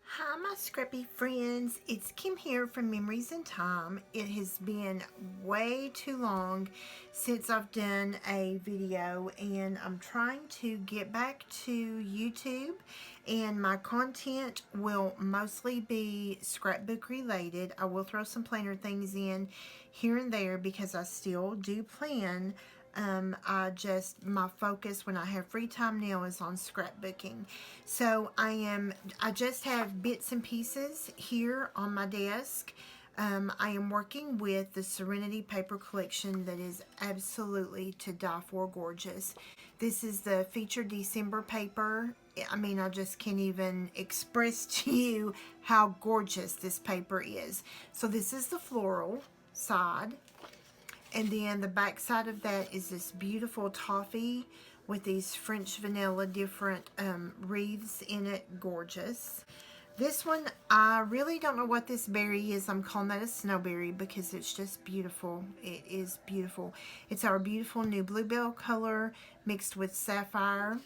Hi my scrappy friends, it's Kim here from Memories in Time. It has been way too long since I've done a video, and I'm trying to get back to YouTube, and my content will mostly be scrapbook related. I will throw some planner things in here and there because I still do plan. My focus when I have free time now is on scrapbooking. So I just have bits and pieces here on my desk. I am working with the Serenity paper collection that is absolutely to die for gorgeous. This is the featured December paper. I mean, I just can't even express to you how gorgeous this paper is. So this is the floral side. And then the back side of that is this beautiful toffee with these French vanilla different wreaths in it. Gorgeous. This one, I really don't know what this berry is. I'm calling that a snowberry because it's just beautiful. It is beautiful. It's our beautiful new bluebell color mixed with sapphire.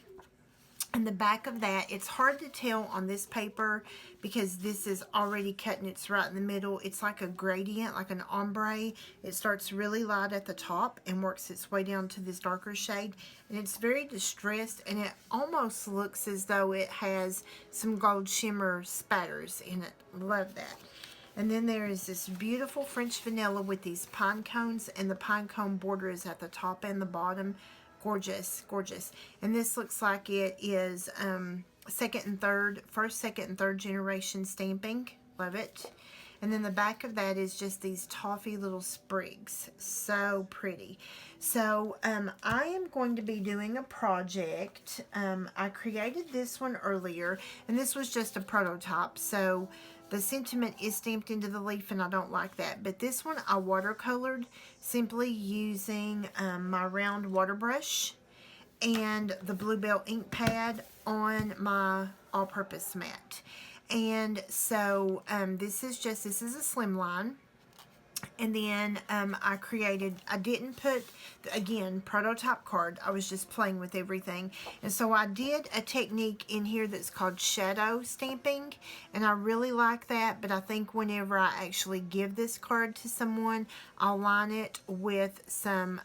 And the back of that, it's hard to tell on this paper because this is already cut and it's right in the middle. It's like a gradient, like an ombre. It starts really light at the top and works its way down to this darker shade. And it's very distressed, and it almost looks as though it has some gold shimmer spatters in it. Love that. And then there is this beautiful French vanilla with these pine cones, and the pine cone border is at the top and the bottom. Gorgeous, gorgeous. And this looks like it is first, second, and third generation stamping. Love it. And then the back of that is just these toffee little sprigs. So pretty. So I am going to be doing a project. I created this one earlier, and this was just a prototype. So the sentiment is stamped into the leaf, and I don't like that. But this one I watercolored simply using my round water brush and the Bluebell ink pad on my all-purpose mat. And so this is a slimline. And then I didn't put, again, prototype card. I was just playing with everything. And so I did a technique in here that's called shadow stamping. And I really like that. But I think whenever I actually give this card to someone, I'll line it with some,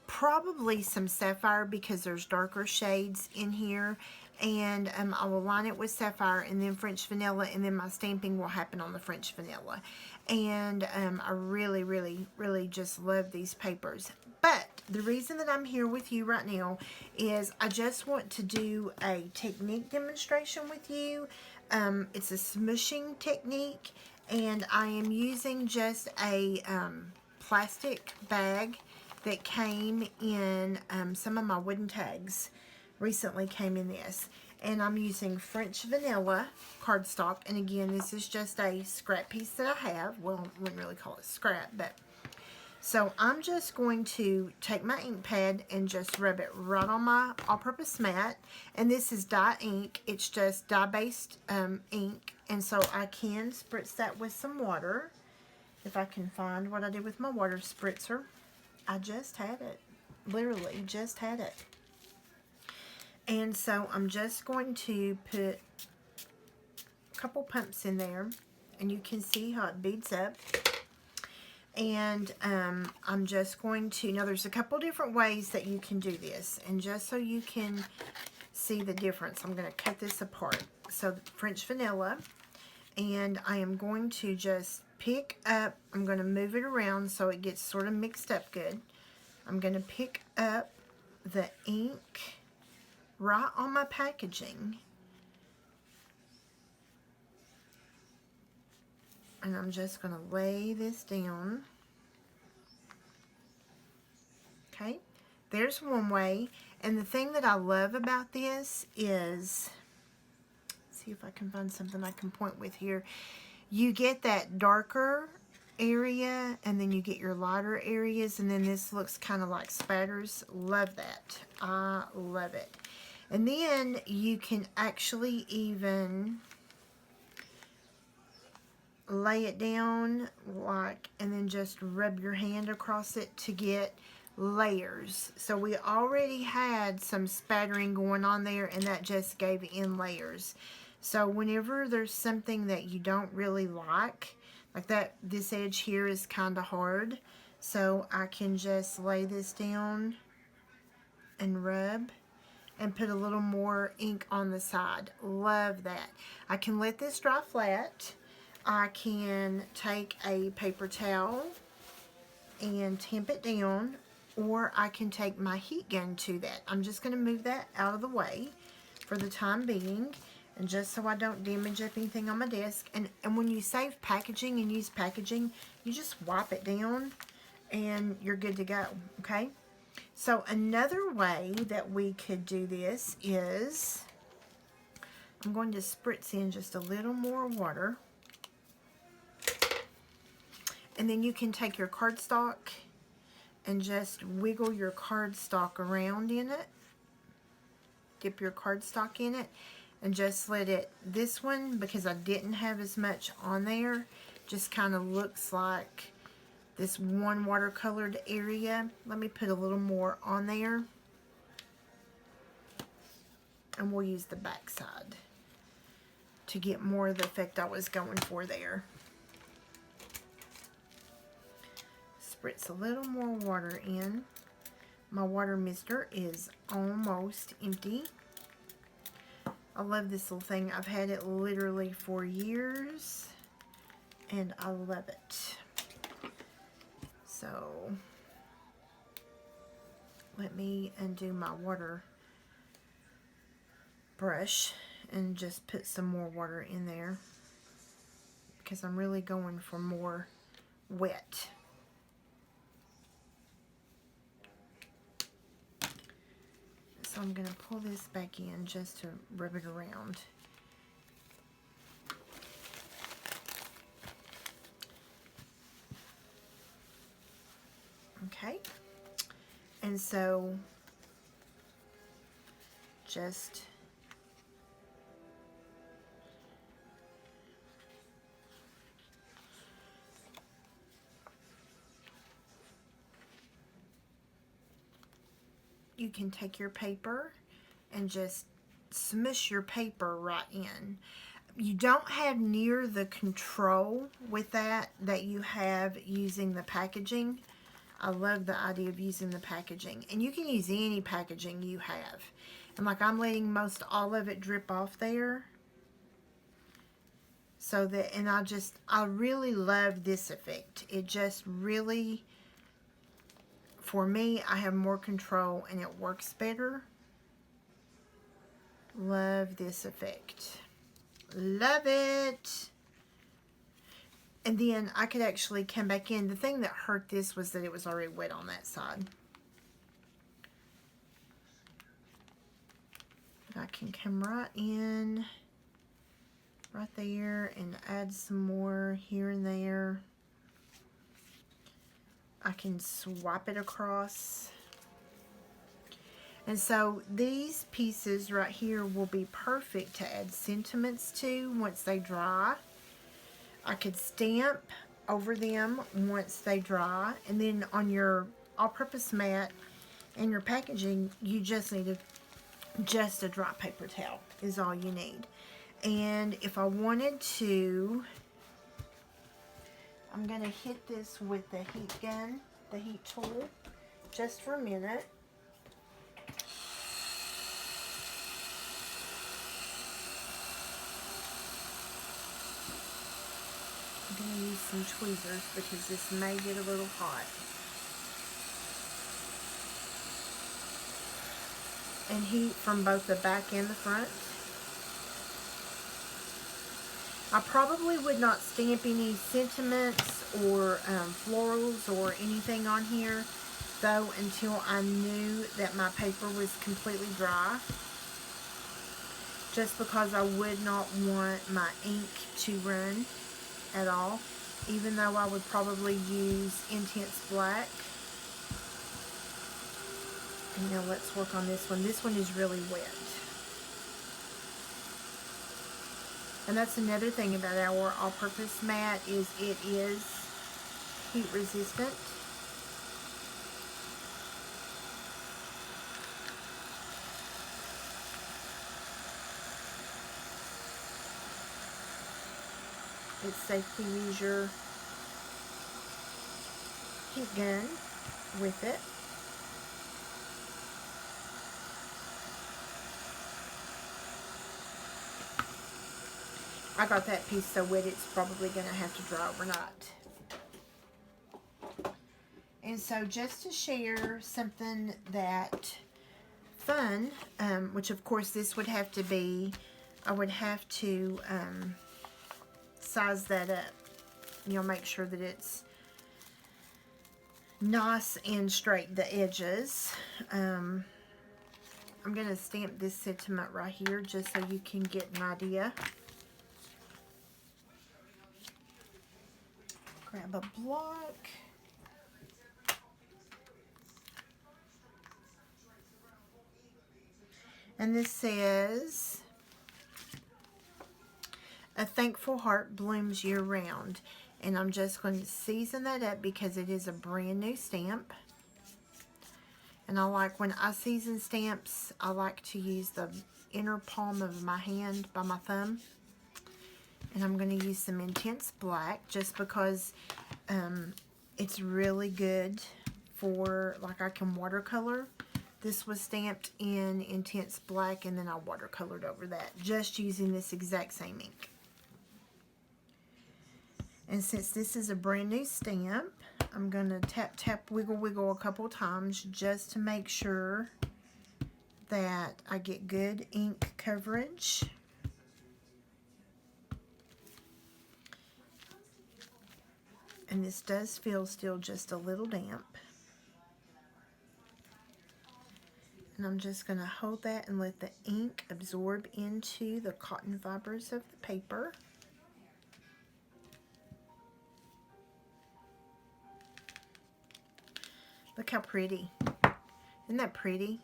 probably some sapphire because there's darker shades in here. And I will line it with sapphire and then French vanilla, and then my stamping will happen on the French vanilla. And I really, really, really just love these papers. But the reason that I'm here with you right now is I just want to do a technique demonstration with you. It's a smooshing technique, and I am using just a plastic bag that came in some of my wooden tags. Recently came in this, and I'm using French vanilla cardstock. And again, this is just a scrap piece that I have. Well, I wouldn't really call it scrap, but so I'm just going to take my ink pad and just rub it right on my all-purpose mat. And this is dye ink. It's just dye-based ink, and so I can spritz that with some water. If I can find what I did with my water spritzer. I just had it. Literally just had it. And so I'm just going to put a couple pumps in there, and you can see how it beads up. And I'm just going to, now there's a couple different ways that you can do this, and just so you can see the difference, I'm going to cut this apart. So French vanilla, and I am going to just pick up, I'm going to move it around so it gets sort of mixed up good. I'm going to pick up the ink right on my packaging, and I'm just going to lay this down. Okay, there's one way. And the thing that I love about this is, let's see if I can find something I can point with here. You get that darker area, and then you get your lighter areas, and then this looks kind of like spatters. Love that. I love it. And then you can actually even lay it down and then just rub your hand across it to get layers. So we already had some spattering going on there, and that just gave in layers. So whenever there's something that you don't really like that, this edge here is kind of hard, so I can just lay this down and rub and put a little more ink on the side. Love that. I can let this dry flat. I can take a paper towel and tamp it down, or I can take my heat gun to that. I'm just going to move that out of the way for the time being, and just so I don't damage up anything on my desk. And when you save packaging and use packaging, you just wipe it down and you're good to go, okay? So another way that we could do this is, I'm going to spritz in just a little more water. And then you can take your cardstock and just wiggle your cardstock around in it. Dip your cardstock in it and just let it, this one, because I didn't have as much on there, just kind of looks like this one watercolored area. Let me put a little more on there. And we'll use the back side to get more of the effect I was going for there. Spritz a little more water in. My water mister is almost empty. I love this little thing. I've had it literally for years, and I love it. So let me undo my water brush and just put some more water in there, because I'm really going for more wet. So I'm going to pull this back in just to rub it around. Okay. And so just you can take your paper and just smush your paper right in. You don't have near the control with that you have using the packaging. I love the idea of using the packaging, and you can use any packaging you have. And I'm letting most all of it drip off there, so that, and I really love this effect. It just really, for me, I have more control and it works better. Love this effect. Love it. And then I could actually come back in. The thing that hurt this was that it was already wet on that side. But I can come right in, right there, and add some more here and there. I can swipe it across. And so these pieces right here will be perfect to add sentiments to once they dry. I could stamp over them once they dry, and then on your all-purpose mat and your packaging, you just need just a dry paper towel is all you need. And if I wanted to, I'm going to hit this with the heat gun, the heat tool, just for a minute. I'm going to use some tweezers because this may get a little hot. And heat from both the back and the front. I probably would not stamp any sentiments or florals or anything on here, though, until I knew that my paper was completely dry. Just because I would not want my ink to run at all, even though I would probably use intense black. And now let's work on this one. This one is really wet. And that's another thing about our all-purpose mat, is it is heat resistant. It's safe to use your heat gun with it. I got that piece so wet it's probably going to have to dry overnight. And so just to share something that fun, which of course this would have to be, I would have to size that up. You'll make sure that it's nice and straight, the edges. I'm going to stamp this sentiment right here just so you can get an idea. Grab a block. And this says, "A thankful heart blooms year round." And I'm just going to season that up because it is a brand new stamp. And I like, when I season stamps, I like to use the inner palm of my hand by my thumb. And I'm going to use some intense black just because it's really good for, like, I can watercolor. This was stamped in intense black and then I watercolored over that just using this exact same ink. And since this is a brand new stamp, I'm going to tap, tap, wiggle, wiggle a couple times just to make sure that I get good ink coverage. And this does feel still just a little damp. And I'm just going to hold that and let the ink absorb into the cotton fibers of the paper. Look how pretty. Isn't that pretty?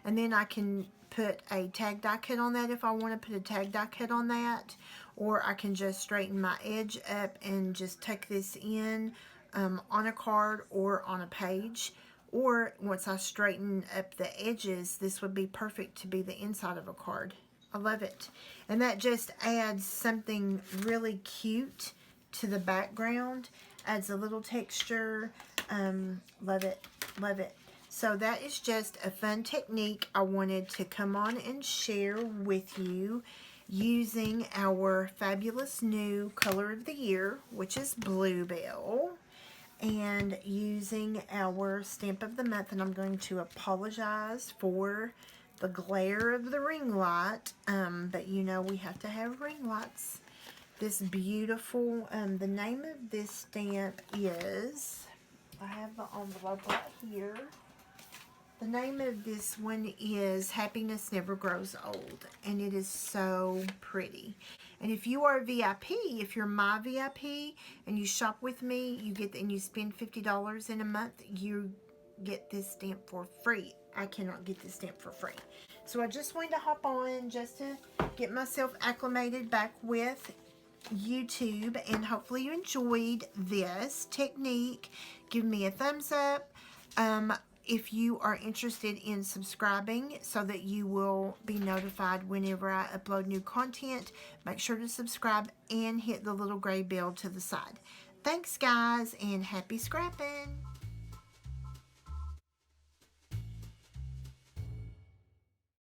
And then I can put a tag die cut on that if I want to put a tag die cut on that. Or I can just straighten my edge up and just tuck this in on a card or on a page. Or once I straighten up the edges, this would be perfect to be the inside of a card. I love it. And that just adds something really cute to the background. Adds a little texture. Love it. Love it. So that is just a fun technique I wanted to come on and share with you using our fabulous new color of the year, which is Belle, and using our stamp of the month. And I'm going to apologize for the glare of the ring light, but you know we have to have ring lights. This beautiful, the name of this stamp is, I have the envelope right here. The name of this one is Happiness Never Grows Old, and it is so pretty. And if you are a VIP, if you're my VIP and you shop with me, you get and you spend $50 in a month, you get this stamp for free. I cannot get this stamp for free. So I just wanted to hop on just to get myself acclimated back with YouTube, and hopefully you enjoyed this technique. Give me a thumbs up. If you are interested in subscribing so that you will be notified whenever I upload new content, make sure to subscribe and hit the little gray bell to the side. Thanks guys, and happy scrapping!